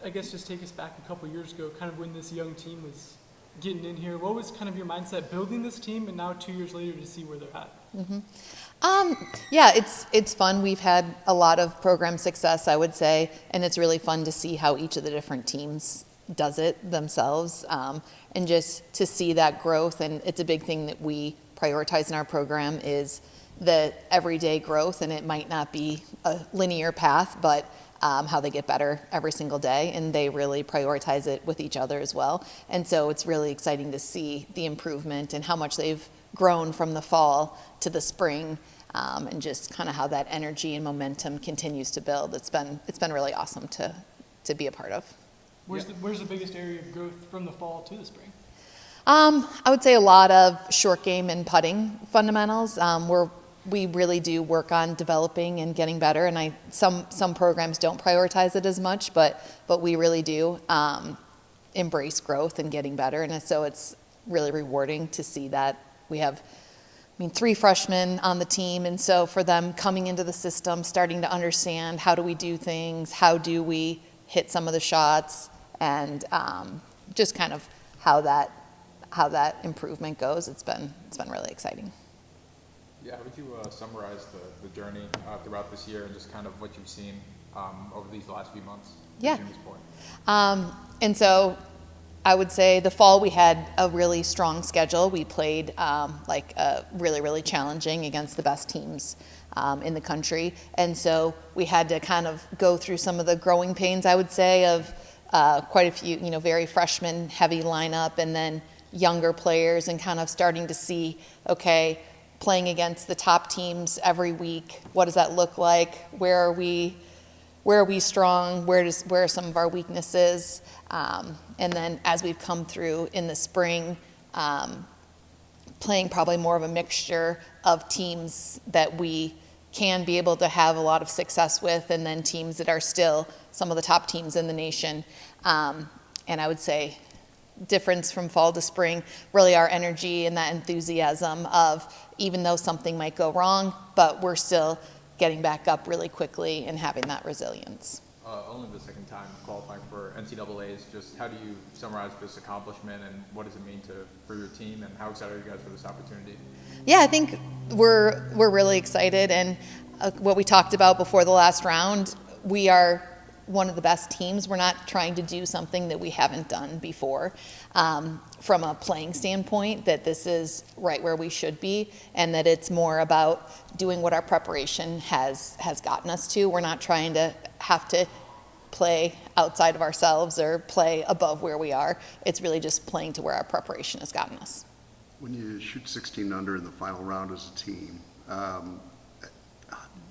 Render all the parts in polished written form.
I guess just take us back a couple years ago, kind of when this young team was getting in here. What was kind of your mindset building this team, and now 2 years later to see where they're at? Yeah, it's fun. We've had a lot of program success, I would say, and it's really fun to see how each of the different teams does it themselves, and just to see that growth. And it's a big thing that we prioritize in our program is the everyday growth, and it might not be a linear path, but how they get better every single day, and they really prioritize it with each other as well. And so it's really exciting to see the improvement and how much they've grown from the fall to the spring, and just kind of how that energy and momentum continues to build. It's been really awesome to be a part of. Where's the biggest area of growth from the fall to the spring? I would say a lot of short game and putting fundamentals. We really do work on developing and getting better, and some programs don't prioritize it as much, but we really do embrace growth and getting better, and so it's really rewarding to see that. We have, 3 freshmen on the team, and so for them coming into the system, starting to understand how do we do things, how do we hit some of the shots, and just kind of how that improvement goes. It's been really exciting. Yeah, how would you summarize the journey throughout this year and just kind of what you've seen over these last few months? Yeah. To this point? And so I would say the fall we had a really strong schedule. We played really, really challenging against the best teams in the country. And so we had to kind of go through some of the growing pains, I would say, of quite a few, very freshman heavy lineup, and then younger players, and kind of starting to see, okay, playing against the top teams every week, what does that look like? Where are we strong? Where are some of our weaknesses? And then as we've come through in the spring, playing probably more of a mixture of teams that we can be able to have a lot of success with, and then teams that are still some of the top teams in the nation. And I would say difference from fall to spring, really our energy and that enthusiasm of, even though something might go wrong, but we're still getting back up really quickly and having that resilience. Only the second time qualifying for NCAAs. Just how do you summarize this accomplishment, and what does it mean for your team, and how excited are you guys for this opportunity? Yeah, I think we're really excited, and what we talked about before the last round, we are one of the best teams. We're not trying to do something that we haven't done before. From a playing standpoint, that this is right where we should be, and that it's more about doing what our preparation has gotten us to. We're not trying to have to play outside of ourselves or play above where we are. It's really just playing to where our preparation has gotten us. When you shoot 16 under in the final round as a team,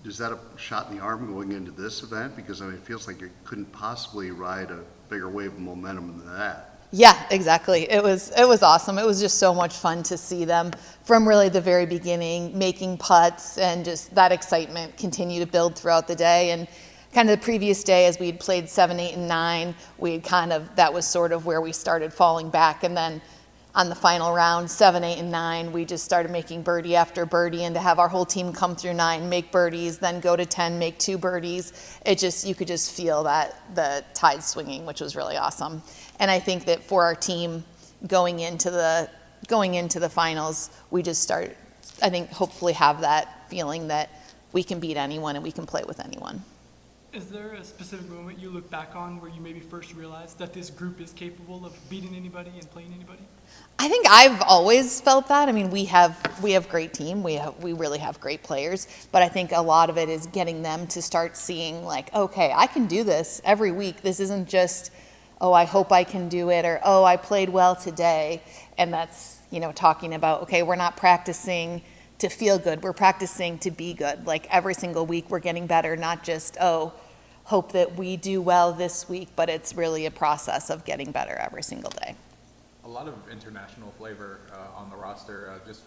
is that a shot in the arm going into this event? Because it feels like you couldn't possibly ride a bigger wave of momentum than that. Yeah, exactly. It was awesome. It was just so much fun to see them from really the very beginning, making putts, and just that excitement continue to build throughout the day. And kind of the previous day, as we had played 7, 8, and 9, that was sort of where we started falling back. And then on the final round, 7, 8, and 9, we just started making birdie after birdie, and to have our whole team come through 9, make birdies, then go to 10, make 2 birdies, you could just feel that the tide swinging, which was really awesome. And I think that for our team going into the finals, we just hopefully have that feeling that we can beat anyone and we can play with anyone. Is there a specific moment you look back on where you maybe first realized that this group is capable of beating anybody and playing anybody? I think I've always felt that. I mean, we have great team. We really have great players, but I think a lot of it is getting them to start seeing, like, okay, I can do this every week. This isn't just, oh, I hope I can do it, or, oh, I played well today. And that's, talking about, okay, we're not practicing to feel good. We're practicing to be good. Like every single week we're getting better, not just, oh, hope that we do well this week, but it's really a process of getting better every single day. A lot of international flavor on the roster. Just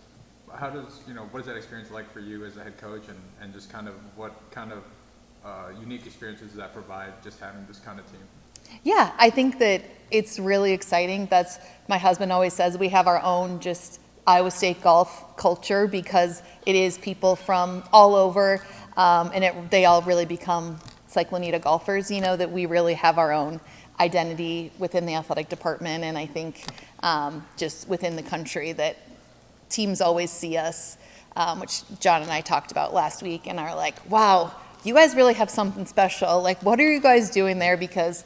what is that experience like for you as a head coach, and just kind of what kind of unique experiences does that provide, just having this kind of team? Yeah, I think that it's really exciting. That's, my husband always says, we have our own just Iowa State golf culture, because it is people from all over, and they all really become Cyclonita golfers, that we really have our own identity within the athletic department, and I think just within the country, that teams always see us, which John and I talked about last week, and are like, wow, you guys really have something special. Like, what are you guys doing there? Because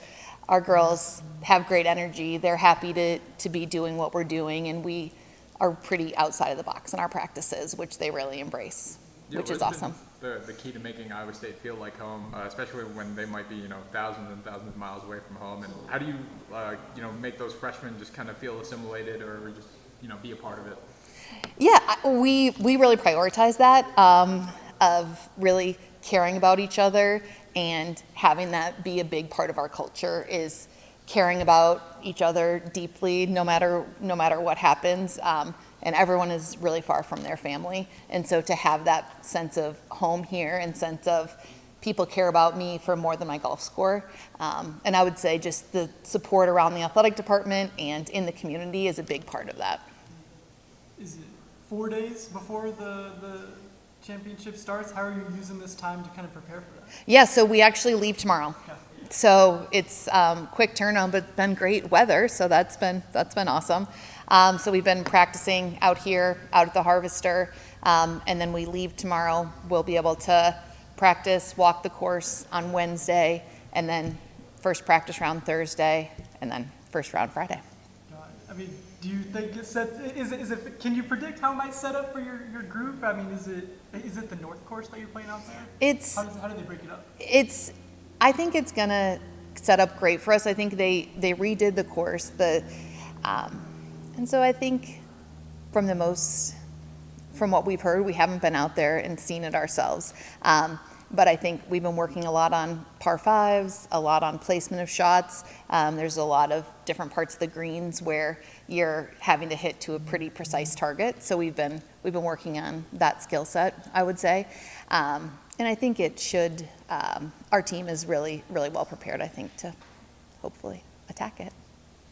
our girls have great energy. They're happy to be doing what we're doing, and we are pretty outside of the box in our practices, which they really embrace, which is awesome. The key to making Iowa State feel like home, especially when they might be, thousands and thousands of miles away from home. And how do you, make those freshmen just kind of feel assimilated or just, be a part of it? Yeah, we really prioritize that, of really caring about each other and having that be a big part of our culture, is caring about each other deeply, no matter what happens. And everyone is really far from their family. And so to have that sense of home here and sense of people care about me for more than my golf score. And I would say just the support around the athletic department and in the community is a big part of that. Is it 4 days before the championship starts? How are you using this time to kind of prepare for that? Yeah, so we actually leave tomorrow. Okay. So it's quick turnaround, but it's been great weather, so that's been awesome. So we've been practicing out here, out at the Harvester, and then we leave tomorrow. We'll be able to practice, walk the course on Wednesday, and then first practice round Thursday, and then first round Friday. I mean, do you think it's set? Is it? Can you predict how it might set up for your group? I mean, is it the North course that you're playing out there? How do they break it up? I think it's gonna set up great for us. I think they redid the course, and so I think from what we've heard, we haven't been out there and seen it ourselves. But I think we've been working a lot on par fives, a lot on placement of shots. There's a lot of different parts of the greens where you're having to hit to a pretty precise target. So we've been working on that skill set, I would say. And I think it should, our team is really, really well prepared, I think, to hopefully attack it.